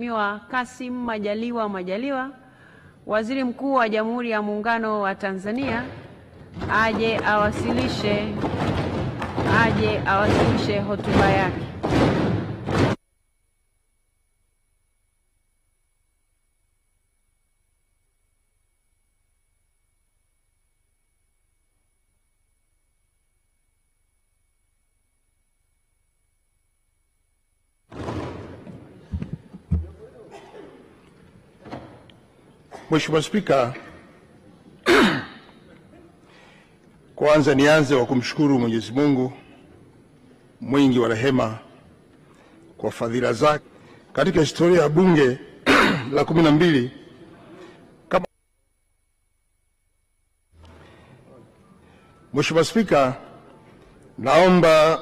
Mheshimiwa Kassim Majaliwa, Waziri Mkuu wa Jamhuri ya Muungano wa Tanzania, aje awasilishe hotuba yake. Mheshimiwa Spika, kwanza nianze kwa kumshukuru Mwenyezi Mungu mwingi wa rehema kwa fadhila zake katika historia ya Bunge la 12. Mheshimiwa Spika, naomba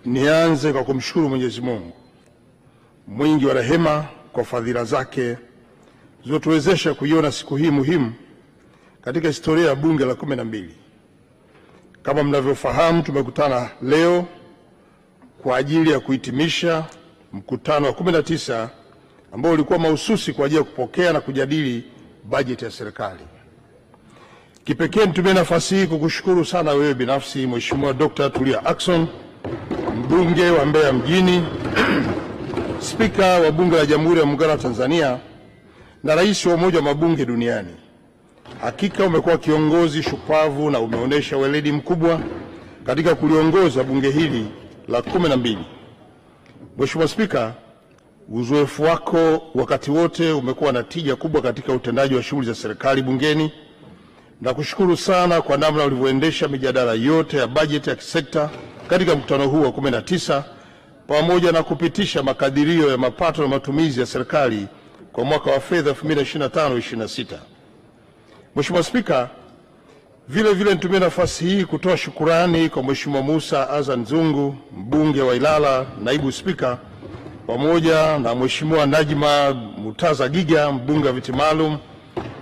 nianze kwa kumshukuru Mwenyezi Mungu mwingi wa rehema kwa fadhila zake zilizotuwezesha kuiona siku hii muhimu katika historia ya Bunge la 12. Kama mnavyofahamu, tumekutana leo kwa ajili ya kuhitimisha mkutano wa 19 ambao ulikuwa mahususi kwa ajili ya kupokea na kujadili bajeti ya serikali. Kipekee nitumie nafasi hii kukushukuru sana wewe binafsi Mheshimiwa Dr. Tulia Ackson, mbunge wa Mbeya mjini, Spika wa Bunge la Jamhuri ya Muungano wa Tanzania na Rais wa Umoja wa Mabunge Duniani. Hakika umekuwa kiongozi shupavu na umeonyesha weledi mkubwa katika kuliongoza bunge hili la 12. Mheshimiwa Spika, uzoefu wako wakati wote umekuwa na tija kubwa katika utendaji wa shughuli za serikali bungeni, na kushukuru sana kwa namna ulivyoendesha mijadala yote ya bajeti ya kisekta katika mkutano huu wa 19 pamoja na kupitisha makadirio ya mapato na matumizi ya serikali kwa mwaka wa fedha 2025/26. Mheshimiwa Spika, vile nitumie nafasi hii kutoa shukurani kwa Mheshimiwa Musa Azan Zungu, mbunge wa Ilala, naibu spika, pamoja na Mheshimiwa Najma Mutaza Giga, mbunge wa viti maalum,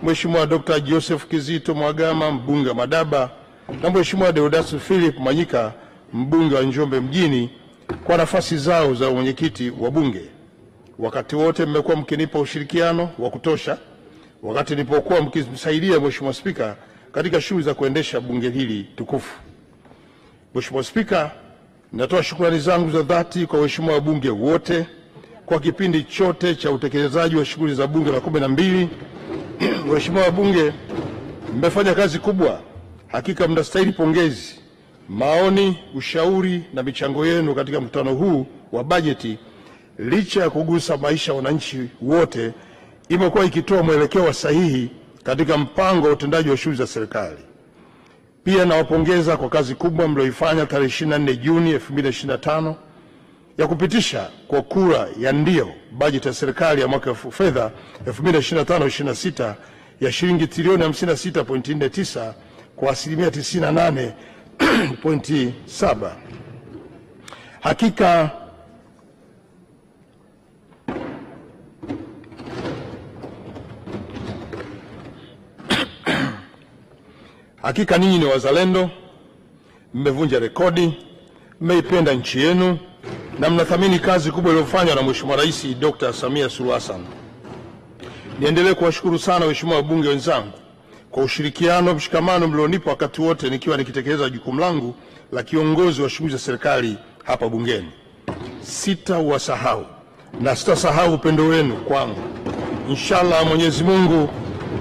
Mheshimiwa Dr. Joseph Kizito Mwagama, mbunge wa Madaba, na Mheshimiwa Deodatus Philip Manyika, mbunge wa Njombe mjini, kwa nafasi zao za mwenyekiti wa bunge. Wakati wote mmekuwa mkinipa ushirikiano wa kutosha wakati nilipokuwa mkimsaidia Mheshimiwa Spika katika shughuli za kuendesha bunge hili tukufu. Mheshimiwa Spika, natoa shukrani zangu za dhati kwa waheshimiwa wabunge wote kwa kipindi chote cha utekelezaji wa shughuli za bunge la 12. Waheshimiwa wabunge, mmefanya kazi kubwa. Hakika mnastahili pongezi. Maoni, ushauri na michango yenu katika mkutano huu wa bajeti, licha ya kugusa maisha ya wananchi wote, imekuwa ikitoa mwelekeo sahihi katika mpango wa utendaji wa shughuli za serikali. Pia nawapongeza kwa kazi kubwa mlioifanya tarehe 24 Juni 2025 ya kupitisha kwa kura ya ndio bajeti ya serikali ya mwaka wa fedha 2025/26 ya shilingi trilioni 56.49 kwa asilimia 98.7. Hakika ninyi ni wazalendo, mmevunja rekodi, mmeipenda nchi yenu na mnathamini kazi kubwa iliyofanywa na Mheshimiwa Rais Dr. Samia Suluhu Hassan. Niendelee kuwashukuru sana waheshimiwa wabunge wenzangu kwa ushirikiano, mshikamano mlionipa wakati wote nikiwa nikitekeleza jukumu langu la kiongozi wa shughuli za serikali hapa bungeni. Sitawasahau na sitasahau upendo wenu kwangu. Inshallah Mwenyezi Mungu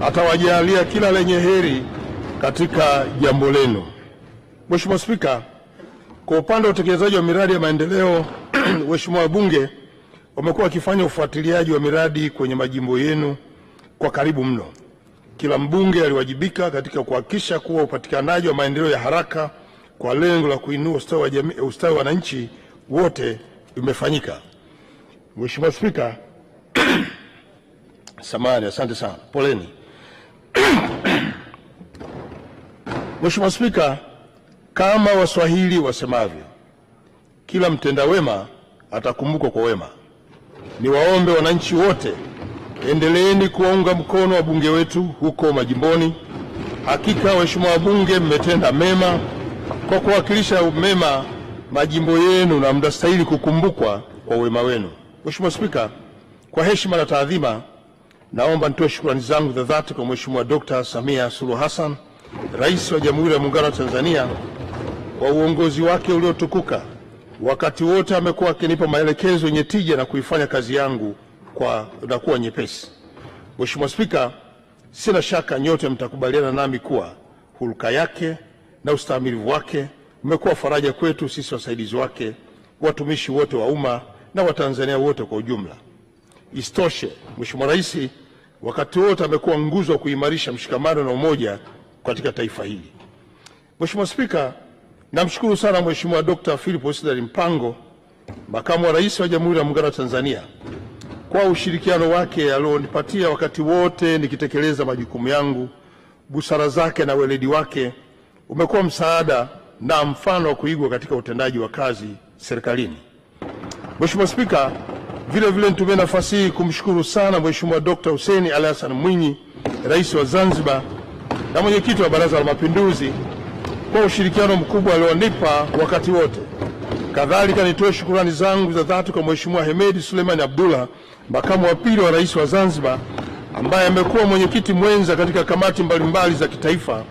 atawajalia kila lenye heri katika jambo lenu. Mheshimiwa Spika, kwa upande wa utekelezaji wa miradi ya maendeleo, waheshimiwa wabunge wamekuwa wakifanya ufuatiliaji wa miradi kwenye majimbo yenu kwa karibu mno. Kila mbunge aliwajibika katika kuhakikisha kuwa upatikanaji wa maendeleo ya haraka kwa lengo la kuinua ustawi wa wananchi wote umefanyika. Mheshimiwa Spika, samahani, asante sana, poleni. Mheshimiwa Spika, kama Waswahili wasemavyo, kila mtenda wema atakumbukwa kwa wema. Niwaombe wananchi wote, endeleeni kuwaunga mkono wabunge wetu huko majimboni. Hakika waheshimiwa wabunge, mmetenda mema kwa kuwakilisha mema majimbo yenu na mnastahili kukumbukwa kwa wema wenu. Mheshimiwa Spika, Kwa heshima na taadhima, naomba nitoe shukrani zangu za dhati kwa Mheshimiwa Dr. Samia Suluhu Hassan, Rais wa Jamhuri ya Muungano wa Tanzania, kwa uongozi wake uliotukuka. Wakati wote amekuwa akinipa maelekezo yenye tija na kuifanya kazi yangu na kuwa nyepesi. Mheshimiwa Spika, sina shaka nyote mtakubaliana nami kuwa hulka yake na ustahimilivu wake umekuwa faraja kwetu sisi wasaidizi wake, watumishi wote wa umma na Watanzania wote kwa ujumla. Isitoshe, Mheshimiwa Rais wakati wote amekuwa nguzo wa kuimarisha mshikamano na umoja katika taifa hili. Mheshimiwa Spika, namshukuru sana Mheshimiwa Dr. Philip Isdor Mpango, Makamu wa Rais wa Jamhuri ya Muungano wa Tanzania, kwa ushirikiano wake alionipatia wakati wote nikitekeleza majukumu yangu. Busara zake na weledi wake umekuwa msaada na mfano wa kuigwa katika utendaji wa kazi serikalini. Mheshimiwa Spika, vile vile nitumie nafasi hii kumshukuru sana Mheshimiwa Dr. Hussein Ali Hassan Mwinyi, Rais wa Zanzibar na Mwenyekiti wa Baraza la Mapinduzi, kwa ushirikiano mkubwa alionipa wakati wote. Kadhalika nitoe shukrani zangu za dhati kwa Mheshimiwa Hemedi Suleiman Abdullah, Makamu wa Pili wa Rais wa Zanzibar, ambaye amekuwa mwenyekiti mwenza katika kamati mbalimbali za kitaifa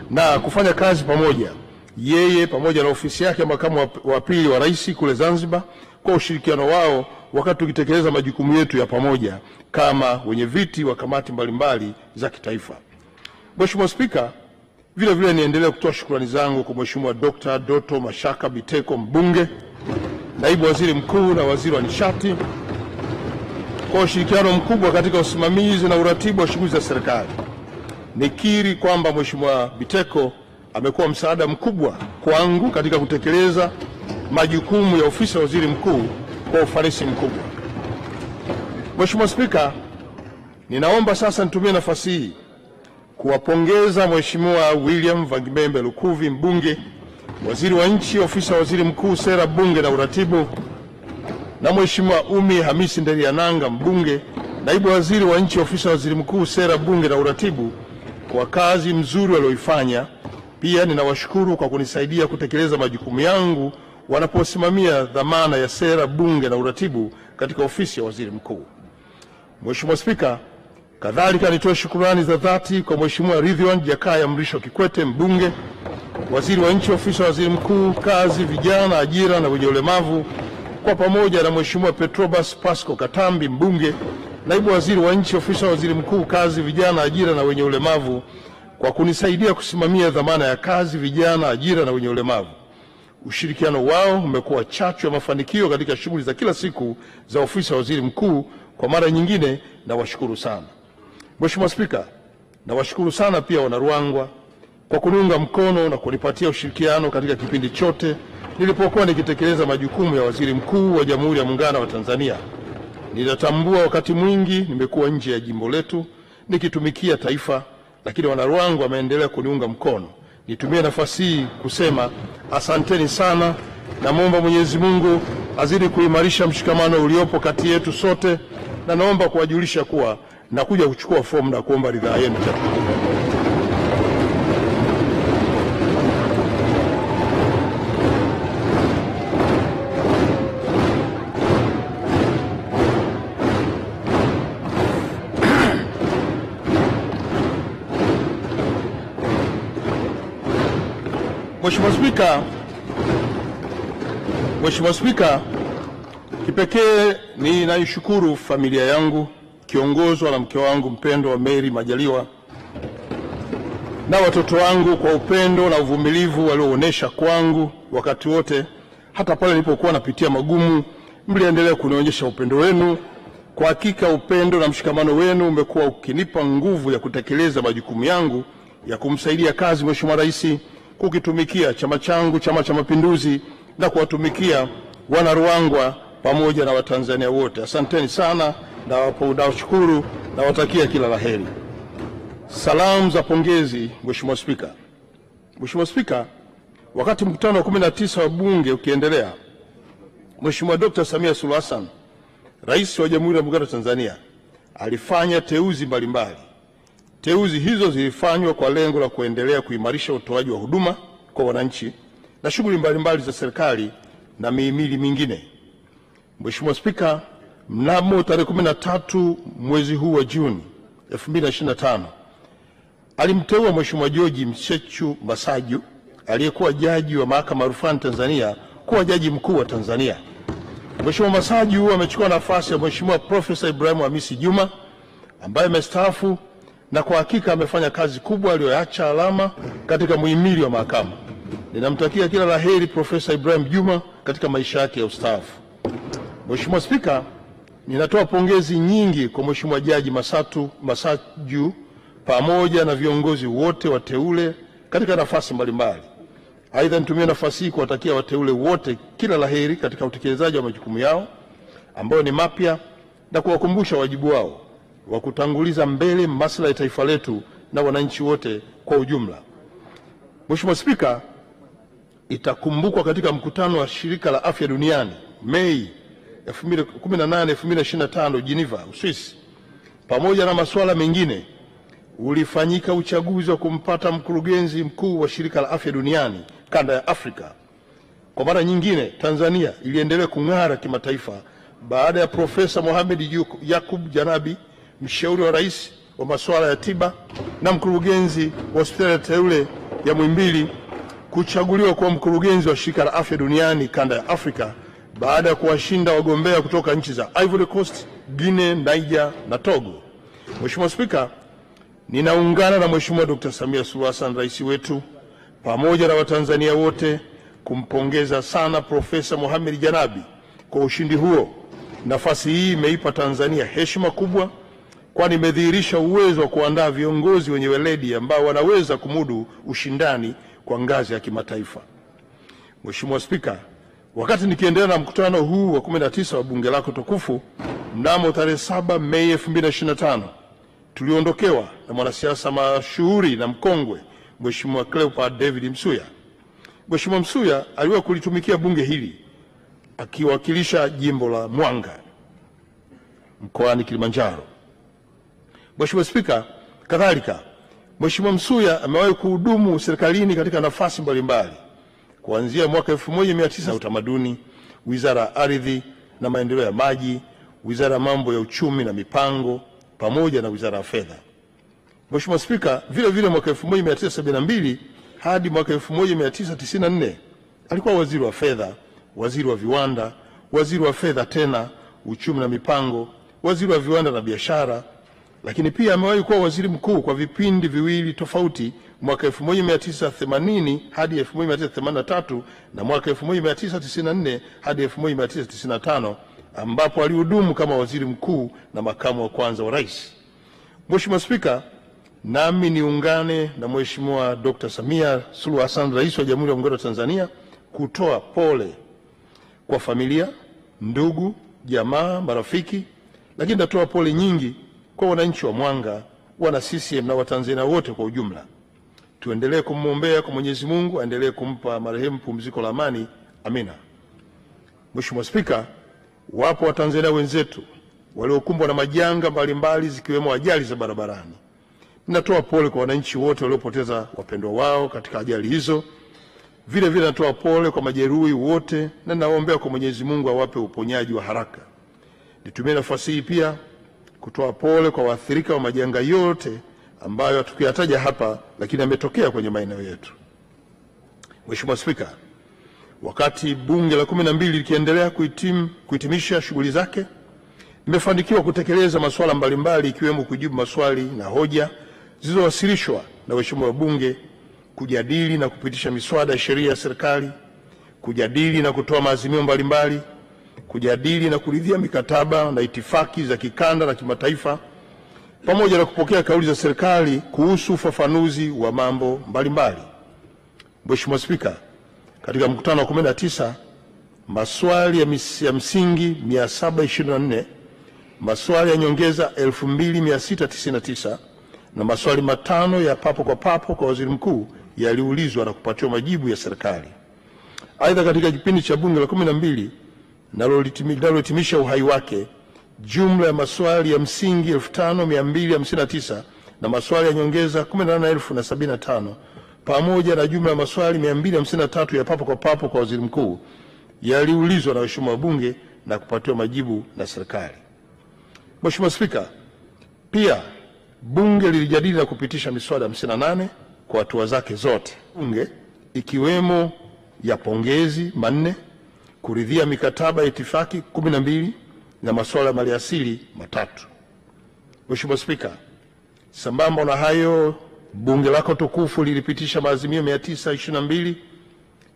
na kufanya kazi pamoja, yeye pamoja na ofisi yake Makamu wa Pili wa Rais kule Zanzibar, kwa ushirikiano wao wakati tukitekeleza majukumu yetu ya pamoja kama wenye viti wa kamati mbalimbali za kitaifa. Mheshimiwa Spika, vile vile niendelee kutoa shukrani zangu kwa Mheshimiwa Dr. Doto Mashaka Biteko, mbunge, Naibu Waziri Mkuu na Waziri wa Nishati, kwa ushirikiano mkubwa katika usimamizi na uratibu wa shughuli za serikali. Nikiri kwamba Mheshimiwa Biteko amekuwa msaada mkubwa kwangu katika kutekeleza majukumu ya ofisi ya Waziri Mkuu kwa ufanisi mkubwa. Mheshimiwa Spika, ninaomba sasa nitumie nafasi hii kuwapongeza Mheshimiwa William Vangimembe Lukuvi, mbunge, Waziri wa Nchi, Ofisi ya Waziri Mkuu, Sera, Bunge na Uratibu, na Mheshimiwa Umi Hamisi Nderiananga, mbunge, Naibu Waziri wa Nchi, Ofisi ya Waziri Mkuu, Sera, Bunge na Uratibu, kwa kazi mzuri walioifanya. Pia ninawashukuru kwa kunisaidia kutekeleza majukumu yangu wanaposimamia dhamana ya Sera, Bunge na Uratibu katika Ofisi ya Waziri Mkuu. Mheshimiwa Spika, kadhalika nitoe shukrani za dhati kwa Mheshimiwa Ridhiwan Jakaya Mrisho Kikwete, mbunge, Waziri wa Nchi, Ofisi ya Waziri Mkuu, Kazi, Vijana, Ajira na Wenye Ulemavu, kwa pamoja na Mheshimiwa Petrobas Pasco Katambi, mbunge, Naibu Waziri wa Nchi, Ofisi ya Waziri Mkuu, Kazi, Vijana, Ajira na Wenye Ulemavu, kwa kunisaidia kusimamia dhamana ya Kazi, Vijana, Ajira na Wenye Ulemavu. Ushirikiano wao umekuwa chachu ya mafanikio katika shughuli za kila siku za Ofisi ya Waziri Mkuu. Kwa mara nyingine nawashukuru sana. Mheshimiwa Spika, nawashukuru sana pia Wanaruangwa kwa kuniunga mkono na kunipatia ushirikiano katika kipindi chote nilipokuwa nikitekeleza majukumu ya Waziri Mkuu wa Jamhuri ya Muungano wa Tanzania. Ninatambua wakati mwingi nimekuwa nje ya jimbo letu nikitumikia taifa, lakini Wanaruangwa wameendelea kuniunga mkono. Nitumie nafasi hii kusema asanteni sana, na muomba Mwenyezi Mungu azidi kuimarisha mshikamano uliopo kati yetu sote, na naomba kuwajulisha kuwa nakuja kuchukua fomu na kuomba ridhaa yenu. Mheshimiwa Spika, kipekee ninaishukuru familia yangu kiongozwa na mke wangu mpendwa Mary Majaliwa na watoto wangu kwa upendo na uvumilivu walioonyesha kwangu wakati wote. Hata pale nilipokuwa napitia magumu, mliendelea kunionyesha upendo wenu. Kwa hakika upendo na mshikamano wenu umekuwa ukinipa nguvu ya kutekeleza majukumu yangu ya kumsaidia kazi Mheshimiwa Rais, kukitumikia chama changu, Chama cha Mapinduzi, na kuwatumikia Wanaruangwa pamoja na Watanzania wote. Asanteni sana na washukuru na watakia kila laheri. Salamu za pongezi. Mheshimiwa Spika. Mheshimiwa Spika, wakati mkutano wa 19 wa Bunge ukiendelea, Mheshimiwa Dr. Samia Suluhu Hassan, Rais wa Jamhuri ya Muungano wa Tanzania, alifanya teuzi mbalimbali. Teuzi hizo zilifanywa kwa lengo la kuendelea kuimarisha utoaji wa huduma kwa wananchi na shughuli mbalimbali za serikali na mihimili mingine. Mheshimiwa Spika, mnamo tarehe 13 mwezi huu wa Juni 2025 alimteua Mheshimiwa George Mchechu Masaju aliyekuwa jaji wa Mahakama ya Rufani Tanzania kuwa jaji mkuu wa Tanzania. Mheshimiwa Masaju amechukua nafasi ya Mheshimiwa Profesa Ibrahim Hamisi Juma ambaye amestaafu, na kwa hakika amefanya kazi kubwa aliyoacha alama katika muhimili wa mahakama. Ninamtakia kila laheri Profesa Ibrahim Juma katika maisha yake ya ustaafu. Mheshimiwa Spika, ninatoa pongezi nyingi kwa Mheshimiwa Jaji Masaju pamoja na viongozi wote wateule katika nafasi mbalimbali. Aidha, nitumie nafasi hii kuwatakia wateule wote kila laheri katika utekelezaji wa majukumu yao ambayo ni mapya, na kuwakumbusha wajibu wao wa kutanguliza mbele maslahi ya taifa letu na wananchi wote kwa ujumla. Mheshimiwa Spika, itakumbukwa katika mkutano wa Shirika la Afya Duniani Mei 18, 2025 Geneva, Uswisi, pamoja na masuala mengine, ulifanyika uchaguzi wa kumpata mkurugenzi mkuu wa Shirika la Afya Duniani kanda ya Afrika. Kwa mara nyingine, Tanzania iliendelea kung'ara kimataifa baada ya Profesa Mohamed Yakub Janabi, mshauri wa rais wa masuala ya tiba na mkurugenzi wa hospitali ya teule ya Muhimbili, kuchaguliwa kuwa mkurugenzi wa Shirika la Afya Duniani kanda ya Afrika baada ya kuwashinda wagombea kutoka nchi za Ivory Coast, Guinea, Niger na Togo. Mheshimiwa Spika, ninaungana na Mheshimiwa Dr. Samia Suluhu Hassan, rais wetu, pamoja na Watanzania wote kumpongeza sana Profesa Mohamed Janabi kwa ushindi huo. Nafasi hii imeipa Tanzania heshima kubwa, kwani imedhihirisha uwezo wa kuandaa viongozi wenye weledi ambao wanaweza kumudu ushindani kwa ngazi ya kimataifa. Mheshimiwa Spika, wakati nikiendelea na mkutano huu wa 19 wa bunge lako tukufu, mnamo tarehe 7 Mei 2025 tuliondokewa na mwanasiasa mashuhuri na mkongwe Mheshimiwa Cleopa David Msuya. Mheshimiwa Msuya aliwahi kulitumikia bunge hili akiwakilisha jimbo la Mwanga mkoani Kilimanjaro. Mheshimiwa Spika, kadhalika Mheshimiwa Msuya amewahi kuhudumu serikalini katika nafasi mbalimbali kuanzia mwaka 1900 utamaduni, Wizara ya Ardhi na Maendeleo ya Maji, Wizara ya Mambo ya Uchumi na Mipango, pamoja na Wizara ya Fedha. Mheshimiwa Spika, vile vile mwaka 1972 hadi mwaka 1994 alikuwa waziri wa fedha, waziri wa viwanda, waziri wa fedha tena, uchumi na mipango, waziri wa viwanda na biashara, lakini pia amewahi kuwa waziri mkuu kwa vipindi viwili tofauti, mwaka 1980 hadi 1983 na mwaka 1994 hadi 1995, ambapo alihudumu kama waziri mkuu na makamu wa kwanza wa rais. Mheshimiwa Spika, nami niungane na Mheshimiwa Dr. Samia Suluhu Hassan, rais wa Jamhuri ya Muungano wa Tanzania, kutoa pole kwa familia, ndugu, jamaa, marafiki, lakini natoa pole nyingi kwa wananchi wa Mwanga, wana CCM na Watanzania wote kwa ujumla. Tuendelee kumwombea kwa Mwenyezi Mungu aendelee kumpa marehemu pumziko la amani. Amina. Mheshimiwa Spika, wapo Watanzania wenzetu waliokumbwa na majanga mbalimbali zikiwemo ajali za barabarani. Ninatoa pole kwa wananchi wote waliopoteza wapendwa wao katika ajali hizo. Vile vile natoa pole kwa majeruhi wote na naombea kwa Mwenyezi Mungu awape uponyaji wa haraka. Nitumie nafasi hii pia kutoa pole kwa waathirika wa majanga yote ambayo hatukuyataja hapa, lakini yametokea kwenye maeneo yetu. Mheshimiwa Spika, wakati bunge la 12 likiendelea kuhitimisha shughuli zake, nimefanikiwa kutekeleza masuala mbalimbali ikiwemo kujibu maswali na hoja zilizowasilishwa na waheshimiwa wabunge, kujadili na kupitisha miswada ya sheria ya serikali, kujadili na kutoa maazimio mbalimbali, kujadili na kuridhia mikataba na itifaki za kikanda na kimataifa, pamoja na kupokea kauli za serikali kuhusu ufafanuzi wa mambo mbalimbali. Mheshimiwa Spika, katika mkutano wa 19, maswali ya msingi 724, maswali ya nyongeza 2699 na maswali 5 ya papo kwa papo kwa waziri mkuu yaliulizwa na kupatiwa majibu ya serikali. Aidha, katika kipindi cha bunge la 12 nalohitimisha uhai wake, jumla ya maswali ya msingi 5259 na maswali ya nyongeza 18075 pamoja na jumla ya maswali 253 ya papo kwa papo kwa waziri mkuu yaliulizwa na waheshimiwa wabunge na kupatiwa majibu na serikali. Mheshimiwa Spika, pia Bunge lilijadili na kupitisha miswada 58 kwa hatua zake zote. Bunge ikiwemo ya pongezi 4, kuridhia mikataba ya itifaki 12 na masuala ya maliasili 3. Mheshimiwa Spika, sambamba na hayo, Bunge lako tukufu lilipitisha maazimio 922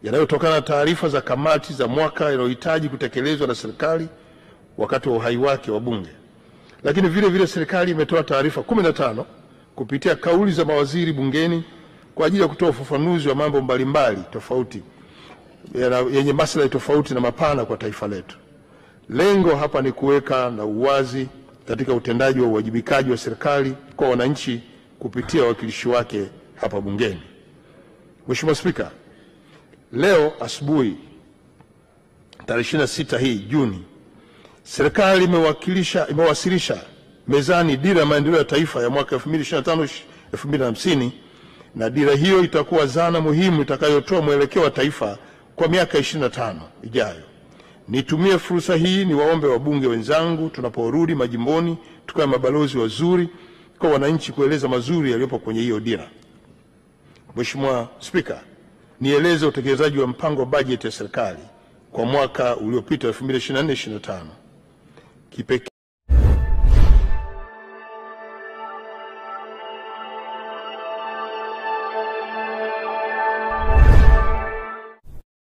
yanayotokana na taarifa za kamati za mwaka yanayohitaji kutekelezwa na serikali wakati wa uhai wake wa Bunge. Lakini vile vile serikali imetoa taarifa 15 kupitia kauli za mawaziri bungeni kwa ajili ya kutoa ufafanuzi wa mambo mbalimbali tofauti yenye maslahi tofauti na mapana kwa taifa letu. Lengo hapa ni kuweka na uwazi katika utendaji wa uwajibikaji wa serikali kwa wananchi kupitia wawakilishi wake hapa bungeni. Mheshimiwa Spika, leo asubuhi tarehe 26 hii Juni, serikali imewasilisha mezani dira ya maendeleo ya taifa ya mwaka 2025-2050, na dira hiyo itakuwa zana muhimu itakayotoa mwelekeo wa taifa kwa miaka 25 ijayo. Nitumie fursa hii niwaombe wabunge wenzangu, tunaporudi majimboni tukawe mabalozi wazuri kwa wananchi kueleza mazuri yaliyopo kwenye hiyo dira. Mheshimiwa Spika, nieleze utekelezaji wa mpango wa bajeti ya serikali kwa mwaka uliopita 2024-2025.